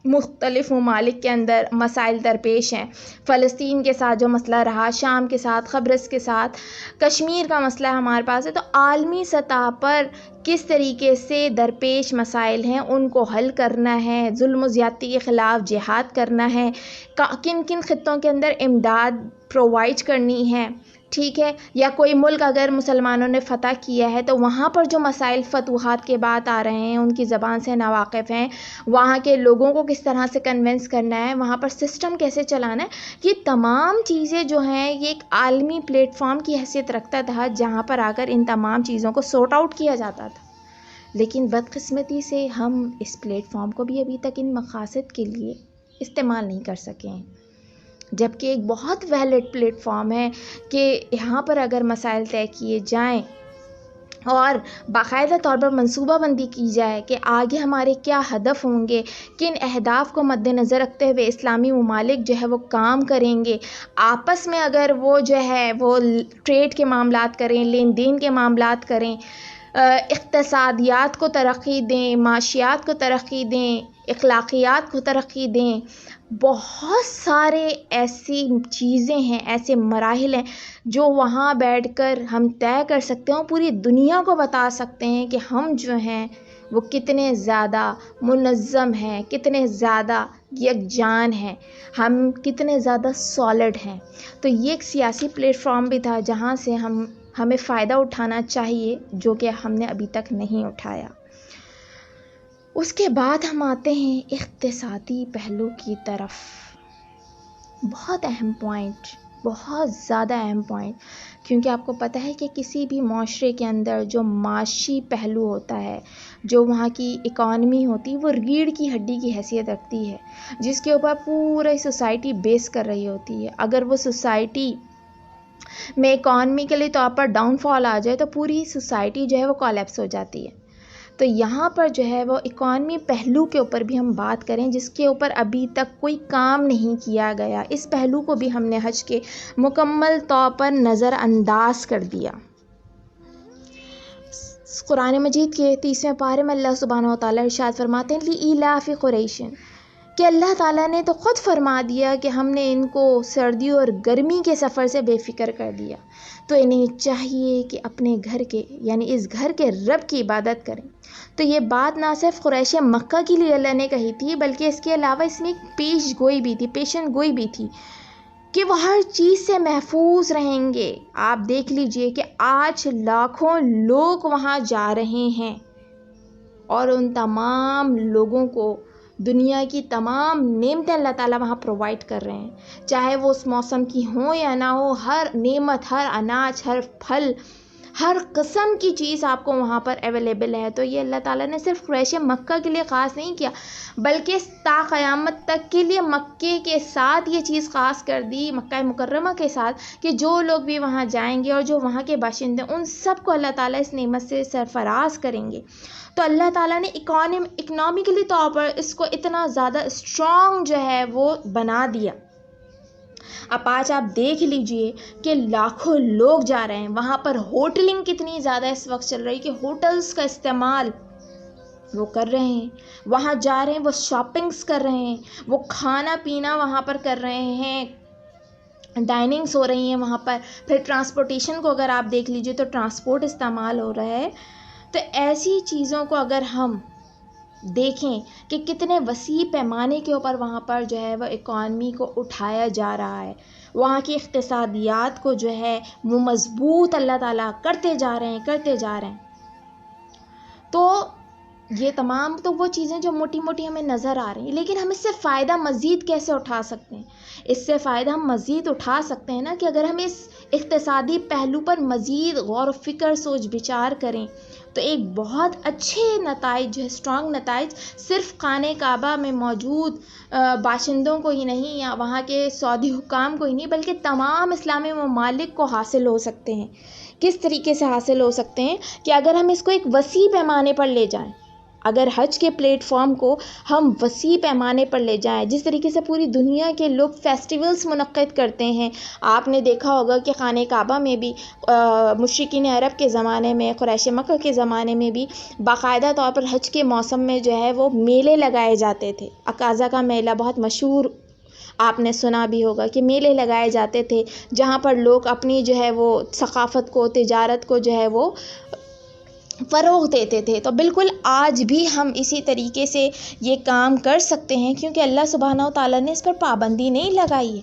مختلف ممالک کے اندر مسائل درپیش ہیں، فلسطین کے ساتھ جو مسئلہ رہا، شام کے ساتھ، قبرص کے ساتھ، کشمیر کا مسئلہ ہمارے پاس ہے. تو عالمی سطح پر کس طریقے سے درپیش مسائل ہیں ان کو حل کرنا ہے، ظلم و زیادتی کے خلاف جہاد کرنا ہے، کن کن خطوں کے اندر امداد پرووائڈ کرنی ہے، ٹھیک ہے، یا کوئی ملک اگر مسلمانوں نے فتح کیا ہے تو وہاں پر جو مسائل فتوحات کے بعد آ رہے ہیں ان کی زبان سے ناواقف ہیں، وہاں کے لوگوں کو کس طرح سے کنونس کرنا ہے، وہاں پر سسٹم کیسے چلانا ہے. یہ تمام چیزیں جو ہیں یہ ایک عالمی پلیٹ فارم کی حیثیت رکھتا تھا جہاں پر آ کر ان تمام چیزوں کو سورٹ آؤٹ کیا جاتا تھا. لیکن بدقسمتی سے ہم اس پلیٹ فارم کو بھی ابھی تک ان مقاصد کے لیے استعمال نہیں کر سکے ہیں، جبکہ ایک بہت ویلڈ پلیٹ فارم ہے کہ یہاں پر اگر مسائل طے کیے جائیں اور باقاعدہ طور پر منصوبہ بندی کی جائے کہ آگے ہمارے کیا ہدف ہوں گے، کن اہداف کو مد نظر رکھتے ہوئے اسلامی ممالک جو ہے وہ کام کریں گے. آپس میں اگر وہ جو ہے وہ ٹریڈ کے معاملات کریں، لین دین کے معاملات کریں، اقتصادیات کو ترقی دیں، معاشیات کو ترقی دیں، اخلاقیات کو ترقی دیں. بہت سارے ایسی چیزیں ہیں، ایسے مراحل ہیں جو وہاں بیٹھ کر ہم طے کر سکتے ہیں، پوری دنیا کو بتا سکتے ہیں کہ ہم جو ہیں وہ کتنے زیادہ منظم ہیں، کتنے زیادہ یکجان ہیں، ہم کتنے زیادہ سالڈ ہیں. تو یہ ایک سیاسی پلیٹ فارم بھی تھا جہاں سے ہمیں فائدہ اٹھانا چاہیے، جو کہ ہم نے ابھی تک نہیں اٹھایا. اس کے بعد ہم آتے ہیں اقتصادی پہلو کی طرف. بہت اہم پوائنٹ، بہت زیادہ اہم پوائنٹ، کیونکہ آپ کو پتہ ہے کہ کسی بھی معاشرے کے اندر جو معاشی پہلو ہوتا ہے، جو وہاں کی اکانومی ہوتی ہے، وہ ریڑھ کی ہڈی کی حیثیت رکھتی ہے، جس کے اوپر پوری سوسائٹی بیس کر رہی ہوتی ہے. اگر وہ سوسائٹی میں اکانومیکلی طور پر ڈاؤن فال آ جائے تو پوری سوسائٹی جو ہے وہ کولیپس ہو جاتی ہے. تو یہاں پر جو ہے وہ اکانومی پہلو کے اوپر بھی ہم بات کریں، جس کے اوپر ابھی تک کوئی کام نہیں کیا گیا. اس پہلو کو بھی ہم نے حج کے مکمل طور پر نظر انداز کر دیا. قرآن مجید کے 30ویں پارے میں اللہ سبحانہ و تعالیٰ ارشاد فرماتے ہیں لِإِيلَافِ قُرَيْشٍ، کہ اللہ تعالیٰ نے تو خود فرما دیا کہ ہم نے ان کو سردیوں اور گرمی کے سفر سے بے فکر کر دیا، تو انہیں چاہیے کہ اپنے گھر کے یعنی اس گھر کے رب کی عبادت کریں. تو یہ بات نہ صرف قریش مکہ کے لیے اللہ نے کہی تھی، بلکہ اس کے علاوہ اس میں ایک پیشن گوئی بھی تھی کہ وہ ہر چیز سے محفوظ رہیں گے. آپ دیکھ لیجئے کہ آج لاکھوں لوگ وہاں جا رہے ہیں اور ان تمام لوگوں کو دنیا کی تمام نعمتیں اللہ تعالیٰ وہاں پرووائڈ کر رہے ہیں، چاہے وہ اس موسم کی ہوں یا نہ ہو. ہر نعمت، ہر اناج، ہر پھل، ہر قسم کی چیز آپ کو وہاں پر اویلیبل ہے. تو یہ اللہ تعالیٰ نے صرف قریش مکہ کے لیے خاص نہیں کیا، بلکہ تا قیامت تک کے لیے مکے کے ساتھ یہ چیز خاص کر دی، مکہ مکرمہ کے ساتھ، کہ جو لوگ بھی وہاں جائیں گے اور جو وہاں کے باشندے ان سب کو اللہ تعالیٰ اس نعمت سے سرفراز کریں گے. تو اللہ تعالیٰ نے اکنامکلی طور پر اس کو اتنا زیادہ اسٹرانگ جو ہے وہ بنا دیا. اب آج آپ دیکھ لیجئے کہ لاکھوں لوگ جا رہے ہیں وہاں پر. ہوٹلنگ کتنی زیادہ اس وقت چل رہی کہ ہوٹلز کا استعمال وہ کر رہے ہیں، وہاں جا رہے ہیں، وہ شاپنگز کر رہے ہیں، وہ کھانا پینا وہاں پر کر رہے ہیں، ڈائننگز ہو رہی ہیں وہاں پر. پھر ٹرانسپورٹیشن کو اگر آپ دیکھ لیجئے تو ٹرانسپورٹ استعمال ہو رہا ہے. تو ایسی چیزوں کو اگر ہم دیکھیں کہ کتنے وسیع پیمانے کے اوپر وہاں پر جو ہے وہ اکانومی کو اٹھایا جا رہا ہے، وہاں کی اقتصادیات کو جو ہے وہ مضبوط اللہ تعالیٰ کرتے جا رہے ہیں. تو یہ تمام تو وہ چیزیں جو موٹی موٹی ہمیں نظر آ رہی ہیں، لیکن ہم اس سے فائدہ مزید کیسے اٹھا سکتے ہیں؟ اس سے فائدہ ہم مزید اٹھا سکتے ہیں نا کہ اگر ہم اس اقتصادی پہلو پر مزید غور و فکر سوچ بچار کریں تو ایک بہت اچھے نتائج جو ہے اسٹرانگ نتائج صرف خانہ کعبہ میں موجود باشندوں کو ہی نہیں یا وہاں کے سعودی حکام کو ہی نہیں بلکہ تمام اسلامی ممالک کو حاصل ہو سکتے ہیں. کس طریقے سے حاصل ہو سکتے ہیں کہ اگر ہم اس کو ایک وسیع پیمانے پر لے جائیں، اگر حج کے پلیٹ فارم کو ہم وسیع پیمانے پر لے جائیں، جس طریقے سے پوری دنیا کے لوگ فیسٹیولز منعقد کرتے ہیں. آپ نے دیکھا ہوگا کہ خانہ کعبہ میں بھی مشرکین عرب کے زمانے میں، قریش مکہ کے زمانے میں بھی باقاعدہ طور پر حج کے موسم میں جو ہے وہ میلے لگائے جاتے تھے. عکاظہ کا میلہ بہت مشہور آپ نے سنا بھی ہوگا کہ میلے لگائے جاتے تھے جہاں پر لوگ اپنی جو ہے وہ ثقافت کو، تجارت کو جو ہے وہ فروغ دیتے تھے. تو بالکل آج بھی ہم اسی طریقے سے یہ کام کر سکتے ہیں کیونکہ اللہ سبحانہ و تعالیٰ نے اس پر پابندی نہیں لگائی ہے.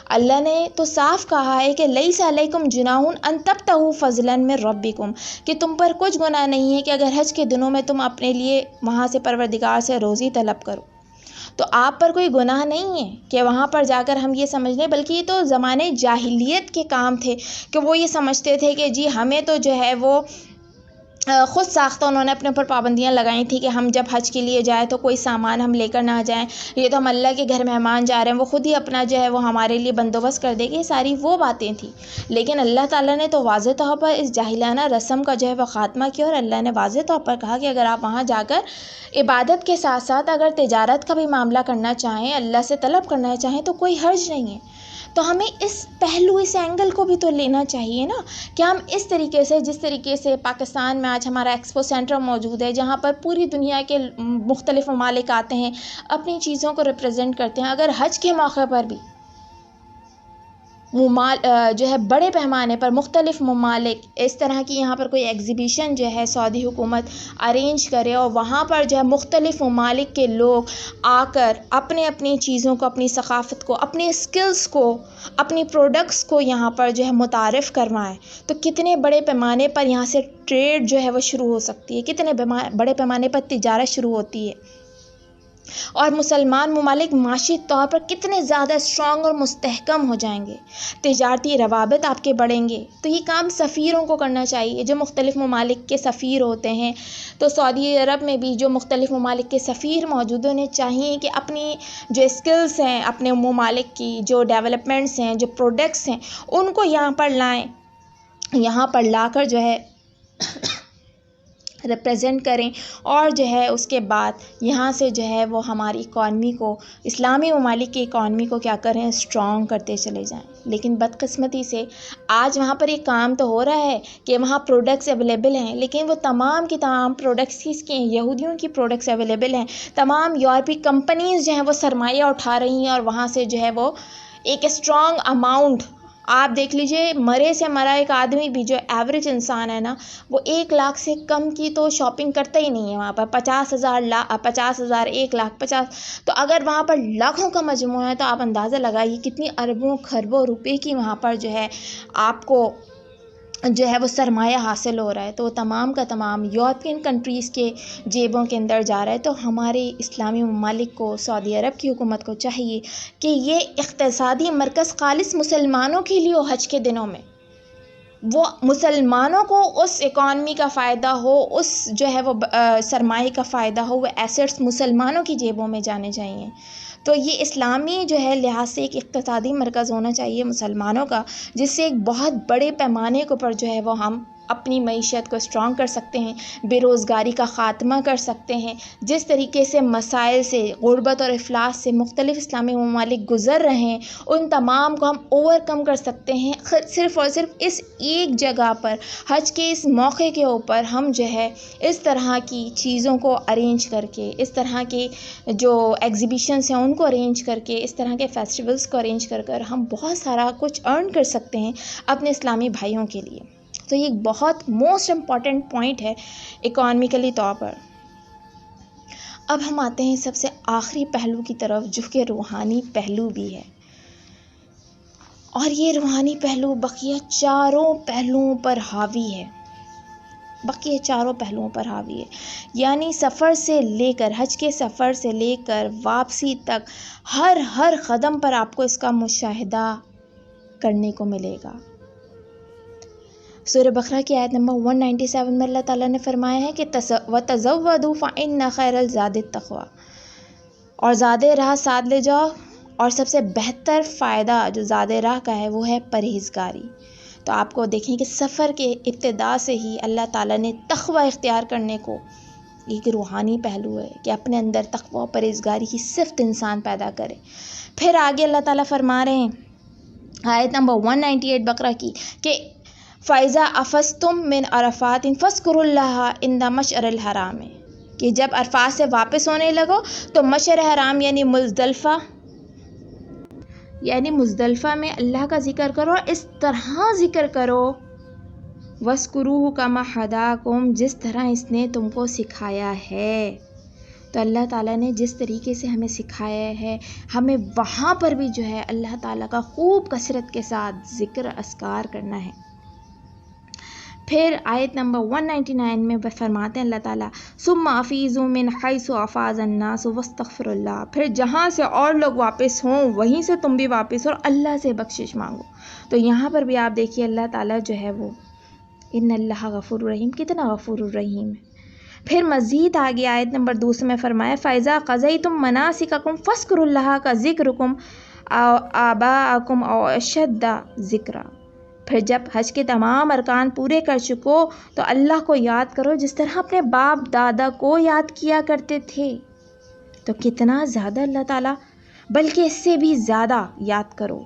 اللہ نے تو صاف کہا ہے کہ لیس علیکم جناح ان تبتغوا فضلا من ربکم، کہ تم پر کچھ گناہ نہیں ہے کہ اگر حج کے دنوں میں تم اپنے لیے وہاں سے پروردگار سے روزی طلب کرو. تو آپ پر کوئی گناہ نہیں ہے کہ وہاں پر جا کر ہم یہ سمجھ لیں، بلکہ یہ تو زمانے جاہلیت کے کام تھے کہ وہ یہ سمجھتے تھے کہ جی ہمیں تو جو ہے وہ خود ساختہ انہوں نے اپنے اوپر پابندیاں لگائی تھیں کہ ہم جب حج کے لیے جائیں تو کوئی سامان ہم لے کر نہ جائیں، یہ تو ہم اللہ کے گھر مہمان جا رہے ہیں، وہ خود ہی اپنا جو ہے وہ ہمارے لیے بندوبست کر دے گی، یہ ساری وہ باتیں تھیں۔ لیکن اللہ تعالیٰ نے تو واضح طور پر اس جاہلانہ رسم کا جو ہے وہ خاتمہ کیا، اور اللہ نے واضح طور پر کہا کہ اگر آپ وہاں جا کر عبادت کے ساتھ ساتھ اگر تجارت کا بھی معاملہ کرنا چاہیں، اللہ سے طلب کرنا چاہیں تو کوئی حرج نہیں ہے۔ تو ہمیں اس پہلو، اس اینگل کو بھی تو لینا چاہیے نا، کہ ہم اس طریقے سے، جس طریقے سے پاکستان میں آج ہمارا ایکسپو سینٹر موجود ہے جہاں پر پوری دنیا کے مختلف ممالک آتے ہیں، اپنی چیزوں کو ریپرزینٹ کرتے ہیں، اگر حج کے موقع پر بھی جو ہے بڑے پیمانے پر مختلف ممالک اس طرح کی یہاں پر کوئی ایگزیبیشن جو ہے سعودی حکومت ارینج کرے، اور وہاں پر جو ہے مختلف ممالک کے لوگ آ کر اپنے اپنی چیزوں کو، اپنی ثقافت کو، اپنی اسکلز کو، اپنی پروڈکٹس کو یہاں پر جو ہے متعارف کروائیں، تو کتنے بڑے پیمانے پر یہاں سے ٹریڈ جو ہے وہ شروع ہو سکتی ہے، کتنے بڑے پیمانے پر تجارت شروع ہوتی ہے، اور مسلمان ممالک معاشی طور پر کتنے زیادہ اسٹرانگ اور مستحکم ہو جائیں گے، تجارتی روابط آپ کے بڑھیں گے۔ تو یہ کام سفیروں کو کرنا چاہیے، جو مختلف ممالک کے سفیر ہوتے ہیں۔ تو سعودی عرب میں بھی جو مختلف ممالک کے سفیر موجود ہیں، انہیں چاہیے کہ اپنی جو اسکلز ہیں، اپنے ممالک کی جو ڈیولپمنٹس ہیں، جو پروڈکٹس ہیں، ان کو یہاں پر لائیں، یہاں پر لا کر جو ہے ریپرزینٹ کریں، اور جو ہے اس کے بعد یہاں سے جو ہے وہ ہماری اکانومی کو، اسلامی ممالک کی اکانومی کو کیا کریں، اسٹرانگ کرتے چلے جائیں۔ لیکن بدقسمتی سے آج وہاں پر یہ کام تو ہو رہا ہے کہ وہاں پروڈکٹس اویلیبل ہیں، لیکن وہ تمام کی تمام پروڈکٹس کس کے ہیں؟ یہودیوں کی پروڈکٹس اویلیبل ہیں۔ تمام یورپی کمپنیز جو ہیں وہ سرمایہ اٹھا رہی ہیں، اور وہاں سے جو ہے وہ ایک اسٹرانگ اماؤنٹ، آپ دیکھ لیجئے مرے سے مرا ایک آدمی بھی جو ایوریج انسان ہے نا، وہ 1 لاکھ سے کم کی تو شاپنگ کرتا ہی نہیں ہے وہاں پر، 50,000 1,50,000، تو اگر وہاں پر لاکھوں کا مجموعہ ہے تو آپ اندازہ لگائیے کتنی اربوں خربوں روپے کی وہاں پر جو ہے آپ کو جو ہے وہ سرمایہ حاصل ہو رہا ہے، تو وہ تمام کا تمام یورپین کنٹریز کے جیبوں کے اندر جا رہا ہے۔ تو ہمارے اسلامی ممالک کو، سعودی عرب کی حکومت کو چاہیے کہ یہ اقتصادی مرکز خالص مسلمانوں کے لیے ہو، حج کے دنوں میں وہ مسلمانوں کو اس اکانومی کا فائدہ ہو، اس جو ہے وہ سرمایہ کا فائدہ ہو، وہ ایسٹس مسلمانوں کی جیبوں میں جانے چاہیے۔ تو یہ اسلامی جو ہے لحاظ سے ایک اقتصادی مرکز ہونا چاہیے مسلمانوں کا، جس سے ایک بہت بڑے پیمانے کے اوپر جو ہے وہ ہم اپنی معیشت کو اسٹرانگ کر سکتے ہیں، بے روزگاری کا خاتمہ کر سکتے ہیں۔ جس طریقے سے مسائل سے، غربت اور افلاس سے مختلف اسلامی ممالک گزر رہے ہیں، ان تمام کو ہم اوور کم کر سکتے ہیں صرف اور صرف اس ایک جگہ پر، حج کے اس موقع کے اوپر ہم جو ہے اس طرح کی چیزوں کو ارینج کر کے، اس طرح کے جو ایگزیبیشنس ہیں ان کو ارینج کر کے، اس طرح کے فیسٹیولز کو ارینج کر کر ہم بہت سارا کچھ ارن کر سکتے ہیں اپنے اسلامی بھائیوں کے لیے۔ تو یہ ایک بہت موسٹ امپورٹنٹ پوائنٹ ہے اکانومیکلی طور پر۔ اب ہم آتے ہیں سب سے آخری پہلو کی طرف، جو کہ روحانی پہلو بھی ہے، اور یہ روحانی پہلو بقیہ چاروں پہلوؤں پر حاوی ہے، بقیہ چاروں پہلوؤں پر حاوی ہے۔ یعنی سفر سے لے کر، حج کے سفر سے لے کر واپسی تک، ہر قدم پر آپ کو اس کا مشاہدہ کرنے کو ملے گا۔ سورہ بقرہ کی آیت نمبر 197 میں اللہ تعالیٰ نے فرمایا ہے کہ وَتَزَوَّدُوا فَإِنَّ خَيْرَ الزَّادِ التَّقْوَىٰ، اور زاد راہ ساتھ لے جاؤ، اور سب سے بہتر فائدہ جو زاد راہ کا ہے وہ ہے پرہیزگاری۔ تو آپ کو دیکھیں کہ سفر کے ابتدا سے ہی اللہ تعالیٰ نے تقوی اختیار کرنے کو ایک روحانی پہلو ہے کہ اپنے اندر تقوی و پرہیزگاری کی صفت انسان پیدا کرے۔ پھر آگے اللہ تعالیٰ فرما رہے ہیں آیت نمبر 198 بقرہ کی کہ فَإِذَا أَفَضْتُم مِّنْ عَرَفَاتٍ فاذكروا اللَّهَ عِندَ مَشْعَرِ الْحَرَامِ، کہ جب عرفات سے واپس ہونے لگو تو مشعر حرام یعنی مزدلفہ میں اللہ کا ذکر کرو، اور اس طرح ذکر کرو وَاذْكُرُوهُ كَمَا هَدَاكُمْ، جس طرح اس نے تم کو سکھایا ہے۔ تو اللہ تعالیٰ نے جس طریقے سے ہمیں سکھایا ہے، ہمیں وہاں پر بھی جو ہے اللہ تعالیٰ کا خوب کثرت کے ساتھ ذکر اذکار کرنا ہے۔ پھر آیت نمبر 199 میں فرماتے ہیں اللہ تعالیٰ ثُمَّ أَفِيضُوا مِنْ حَيْثُ أَفَاضَ النَّاسُ وَاسْتَغْفِرُوا اللَّهَ، پھر جہاں سے اور لوگ واپس ہوں وہیں سے تم بھی واپس ہو اور اللہ سے بخشش مانگو۔ تو یہاں پر بھی آپ دیکھیے اللہ تعالیٰ جو ہے وہ ان اللہ غفور الرحیم، کتنا غفور الرحیم ہے۔ پھر مزید آگے آیت نمبر 2 میں فرمایا فَإِذَا قَضَيْتُم مَنَاسِكَكُمْ فَاذْكُرُوا اللَّهَ كَذِكْرِكُمْ آبَاءَكُمْ أَوْ أَشَدَّ ذِكْرًا۔ پھر جب حج کے تمام ارکان پورے کر چکو تو اللہ کو یاد کرو جس طرح اپنے باپ دادا کو یاد کیا کرتے تھے۔ تو کتنا زیادہ اللہ تعالیٰ، بلکہ اس سے بھی زیادہ یاد کرو۔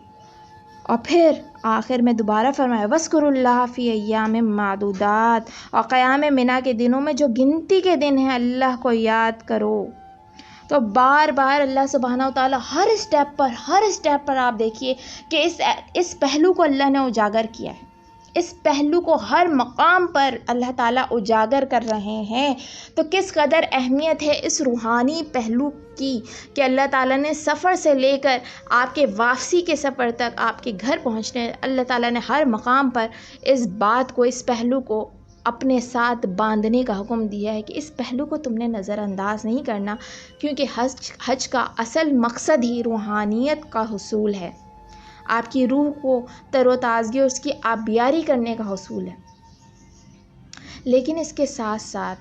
اور پھر آخر میں دوبارہ فرمایا وَاذْكُرُوا اللَّهَ فِي أَيَّامٍ مَّعْدُودَاتٍ، اور قیام منا کے دنوں میں جو گنتی کے دن ہیں اللہ کو یاد کرو۔ تو بار بار اللہ سبحانہ و تعالیٰ ہر اسٹیپ پر آپ دیکھیے کہ اس پہلو کو اللہ نے اجاگر کیا ہے، اس پہلو کو ہر مقام پر اللہ تعالیٰ اجاگر کر رہے ہیں۔ تو کس قدر اہمیت ہے اس روحانی پہلو کی کہ اللہ تعالیٰ نے سفر سے لے کر آپ کے واپسی کے سفر تک، آپ کے گھر پہنچنے، اللہ تعالیٰ نے ہر مقام پر اس بات کو، اس پہلو کو اپنے ساتھ باندھنے کا حکم دیا ہے کہ اس پہلو کو تم نے نظر انداز نہیں کرنا، کیونکہ حج کا اصل مقصد ہی روحانیت کا حصول ہے، آپ کی روح کو تر و تازگی اور اس کی آبیاری کرنے کا حصول ہے۔ لیکن اس کے ساتھ ساتھ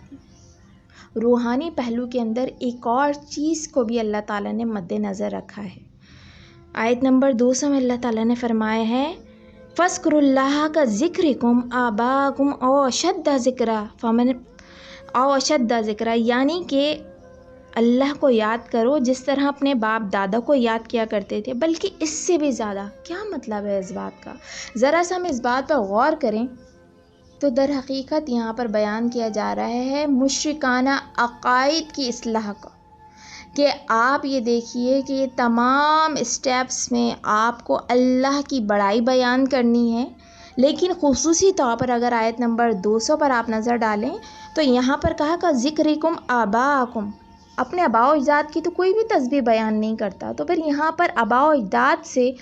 روحانی پہلو کے اندر ایک اور چیز کو بھی اللہ تعالیٰ نے مد نظر رکھا ہے۔ آیت نمبر 200 میں اللہ تعالیٰ نے فرمایا ہے فَاذْكُرُوا اللَّهَ كَذِكْرِكُمْ آبَاءَكُمْ أَوْ أَشَدَّ ذِكْرًا، یعنی کہ اللہ کو یاد کرو جس طرح اپنے باپ دادا کو یاد کیا کرتے تھے، بلکہ اس سے بھی زیادہ۔ کیا مطلب ہے اس بات کا؟ ذرا سا ہم اس بات پر غور کریں تو در حقیقت یہاں پر بیان کیا جا رہا ہے مشرکانہ عقائد کی اصلاح کا، کہ آپ یہ دیکھیے کہ یہ تمام اسٹیپس میں آپ کو اللہ کی بڑائی بیان کرنی ہے، لیکن خصوصی طور پر اگر آیت نمبر 200 پر آپ نظر ڈالیں تو یہاں پر کہا کہ ذکرکم آباءکم، اپنے آباء و اجداد کی تو کوئی بھی تسبیح بیان نہیں کرتا، تو پھر یہاں پر آباء و اجداد سے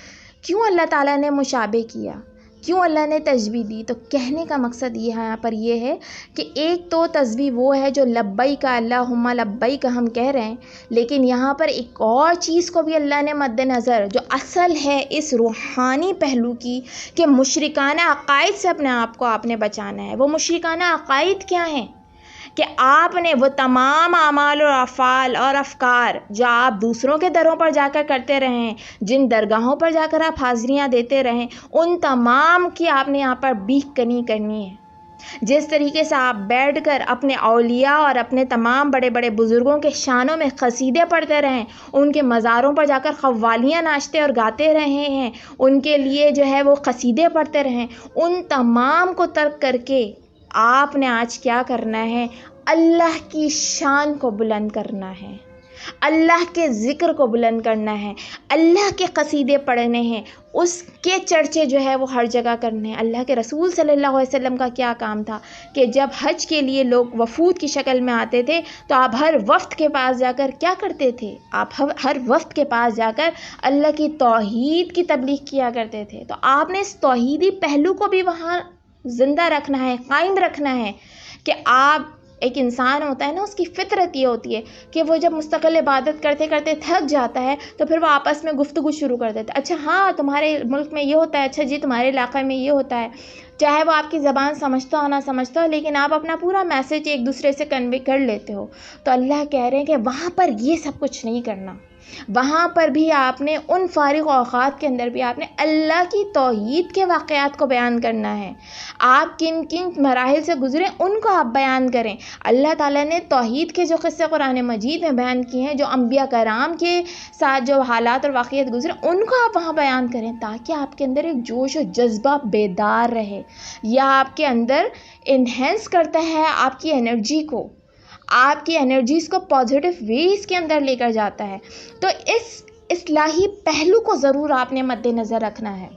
کیوں اللہ تعالیٰ نے مشابہ کیا، کیوں اللہ نے تشبیہ دی؟ تو کہنے کا مقصد یہاں پر یہ ہے کہ ایک تو تسبیح وہ ہے جو لبیک اللہم لبیک ہم کہہ رہے ہیں، لیکن یہاں پر ایک اور چیز کو بھی اللہ نے مد نظر، جو اصل ہے اس روحانی پہلو کی، کہ مشرکانہ عقائد سے اپنے آپ کو آپ نے بچانا ہے۔ وہ مشرکانہ عقائد کیا ہیں؟ کہ آپ نے وہ تمام اعمال اور افعال اور افکار جو آپ دوسروں کے دروں پر جا کر کرتے رہیں، جن درگاہوں پر جا کر آپ حاضریاں دیتے رہیں، ان تمام کی آپ نے یہاں پر بیک کنی کرنی ہے۔ جس طریقے سے آپ بیٹھ کر اپنے اولیاء اور اپنے تمام بڑے بڑے بزرگوں کے شانوں میں قصیدے پڑھتے رہیں، ان کے مزاروں پر جا کر قوالیاں ناچتے اور گاتے رہے ہیں، ان کے لیے جو ہے وہ قصیدے پڑھتے رہیں، ان تمام کو ترک کر کے آپ نے آج کیا کرنا ہے؟ اللہ کی شان کو بلند کرنا ہے، اللہ کے ذکر کو بلند کرنا ہے، اللہ کے قصیدے پڑھنے ہیں، اس کے چرچے جو ہے وہ ہر جگہ کرنے ہیں۔ اللہ کے رسول صلی اللہ علیہ وسلم کا کیا کام تھا کہ جب حج کے لیے لوگ وفود کی شکل میں آتے تھے تو آپ ہر وفد کے پاس جا کر کیا کرتے تھے؟ آپ ہر وفد کے پاس جا کر اللہ کی توحید کی تبلیغ کیا کرتے تھے۔ تو آپ نے اس توحیدی پہلو کو بھی وہاں زندہ رکھنا ہے، قائم رکھنا ہے، کہ آپ ایک انسان ہوتا ہے نا، اس کی فطرت یہ ہوتی ہے کہ وہ جب مستقل عبادت کرتے کرتے تھک جاتا ہے تو پھر وہ آپس میں گفتگو شروع کر دیتا ہے، اچھا ہاں تمہارے ملک میں یہ ہوتا ہے، اچھا جی تمہارے علاقے میں یہ ہوتا ہے، چاہے وہ آپ کی زبان سمجھتا ہو نہ سمجھتا ہو، لیکن آپ اپنا پورا میسیج ایک دوسرے سے کنوے کر لیتے ہو۔ تو اللہ کہہ رہے ہیں کہ وہاں پر یہ سب کچھ نہیں کرنا، وہاں پر بھی آپ نے ان فارغ اوقات کے اندر بھی آپ نے اللہ کی توحید کے واقعات کو بیان کرنا ہے، آپ کن کن مراحل سے گزرے ان کو آپ بیان کریں۔ اللہ تعالیٰ نے توحید کے جو قصے قرآن مجید میں بیان کیے ہیں، جو انبیاء کرام کے ساتھ جو حالات اور واقعات گزرے، ان کو آپ وہاں بیان کریں، تاکہ آپ کے اندر ایک جوش و جذبہ بیدار رہے، یا آپ کے اندر انہینس کرتا ہے آپ کی انرجی کو، آپ کی انرجیز کو پازیٹیو ویز کے اندر لے کر جاتا ہے۔ تو اس اصلاحی پہلو کو ضرور آپ نے مد نظر رکھنا ہے،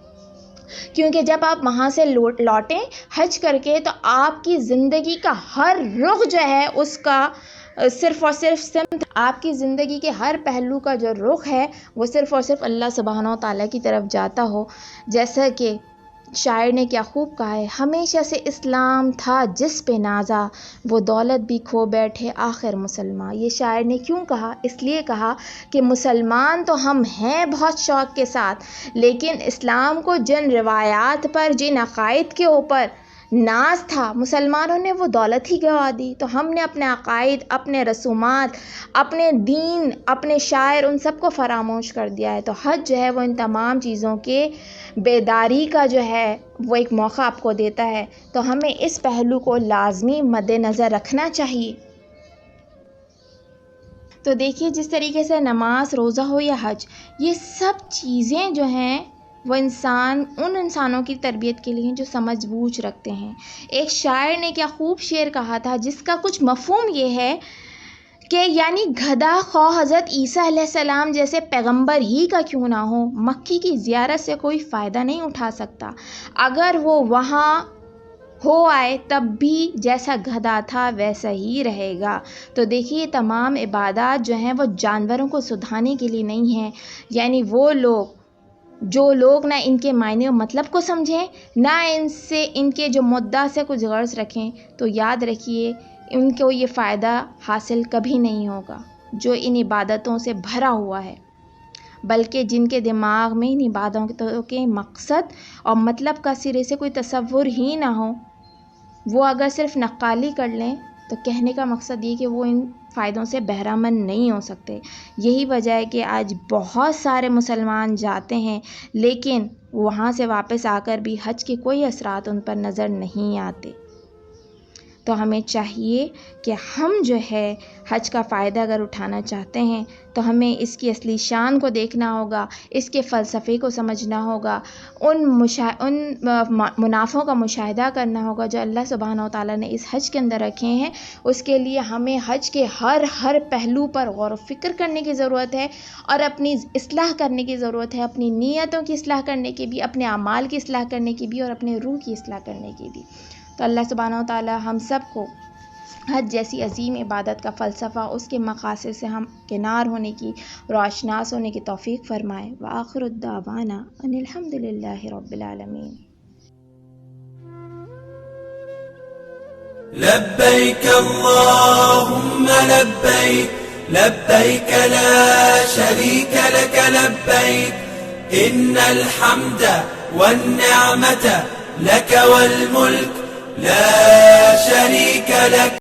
کیونکہ جب آپ وہاں سے لوٹیں حج کر کے تو آپ کی زندگی کا ہر رخ جو ہے اس کا صرف اور صرف سمت، آپ کی زندگی کے ہر پہلو کا جو رخ ہے وہ صرف اور صرف اللہ سبحانہ و تعالیٰ کی طرف جاتا ہو۔ جیسا کہ شاعر نے کیا خوب کہا ہے، ہمیشہ سے اسلام تھا جس پہ نازا، وہ دولت بھی کھو بیٹھے آخر مسلمان۔ یہ شاعر نے کیوں کہا؟ اس لیے کہا کہ مسلمان تو ہم ہیں بہت شوق کے ساتھ، لیکن اسلام کو جن روایات پر، جن عقائد کے اوپر ناز تھا، مسلمانوں نے وہ دولت ہی گوا دی. تو ہم نے اپنے عقائد، اپنے رسومات، اپنے دین، اپنے شاعر، ان سب کو فراموش کر دیا ہے. تو حج جو ہے وہ ان تمام چیزوں کے بیداری کا جو ہے وہ ایک موقع آپ کو دیتا ہے. تو ہمیں اس پہلو کو لازمی مد نظر رکھنا چاہیے. تو دیکھیے جس طریقے سے نماز، روزہ ہو یا حج، یہ سب چیزیں جو ہیں وہ ان انسانوں کی تربیت کے لیے جو سمجھ بوجھ رکھتے ہیں. ایک شاعر نے کیا خوب شعر کہا تھا جس کا کچھ مفہوم یہ ہے کہ یعنی گدھا خواہ حضرت عیسیٰ علیہ السلام جیسے پیغمبر ہی کا کیوں نہ ہو، مکی کی زیارت سے کوئی فائدہ نہیں اٹھا سکتا. اگر وہ وہاں ہو آئے تب بھی جیسا گدھا تھا ویسا ہی رہے گا. تو دیکھیے تمام عبادات جو ہیں وہ جانوروں کو سدھانے کے لیے نہیں ہیں. یعنی وہ لوگ جو لوگ نہ ان کے معنی و مطلب کو سمجھیں، نہ ان کے جو مدعا سے کچھ غرض رکھیں، تو یاد رکھیے ان کو یہ فائدہ حاصل کبھی نہیں ہوگا جو ان عبادتوں سے بھرا ہوا ہے. بلکہ جن کے دماغ میں ان عبادتوں کے مقصد اور مطلب کا سرے سے کوئی تصور ہی نہ ہو، وہ اگر صرف نقالی کر لیں تو کہنے کا مقصد یہ کہ وہ ان فائدوں سے بہرہ مند نہیں ہو سکتے. یہی وجہ ہے کہ آج بہت سارے مسلمان جاتے ہیں لیکن وہاں سے واپس آ کر بھی حج کے کوئی اثرات ان پر نظر نہیں آتے. تو ہمیں چاہیے کہ ہم جو ہے حج کا فائدہ اگر اٹھانا چاہتے ہیں تو ہمیں اس کی اصلی شان کو دیکھنا ہوگا، اس کے فلسفے کو سمجھنا ہوگا، ان منافعوں کا مشاہدہ کرنا ہوگا جو اللہ سبحانہ و تعالیٰ نے اس حج کے اندر رکھے ہیں. اس کے لیے ہمیں حج کے ہر پہلو پر غور و فکر کرنے کی ضرورت ہے اور اپنی اصلاح کرنے کی ضرورت ہے، اپنی نیتوں کی اصلاح کرنے کی بھی، اپنے اعمال کی اصلاح کرنے کی بھی اور اپنے روح کی اصلاح کرنے کی بھی. تو اللہ سبحانہ و تعالیٰ ہم سب کو حج جیسی عظیم عبادت کا فلسفہ، اس کے مقاصد سے ہم کنار ہونے کی، روشناس ہونے کی توفیق فرمائے. وآخر الدعوانا ان الحمد للہ رب العالمین. لبيك اللهم لبيك لبيك لا شريك لك لبيك إن الحمد والنعمة لك والملك لا شريك لك.